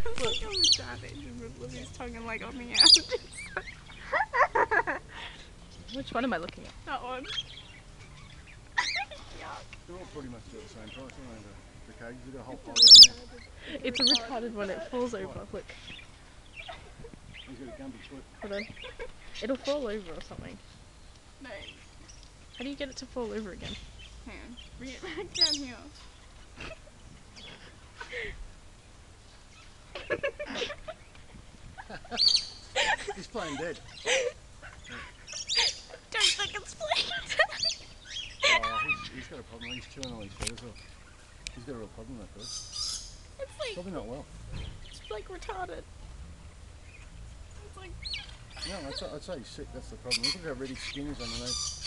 Look, I'm retarded in the middle of his tongue and like on the edge. Which one am I looking at? That one. They're all pretty much at the same price, aren't they? The cages, you've got a whole pile around there. It's a retarded one, it falls over. Look. He's got a Gumby foot. Hold on. It'll fall over or something. No. How do you get it to fall over again? Hang on. Bring it back down here. He's playing dead. Don't fucking split. Oh, he's got a problem. He's chewing all his feathers off. He's got a real problem with that bird. It's like, Probably not well. it's like retarded. It's like... No, I'd say he's sick. That's the problem. Look at how red his skin is underneath.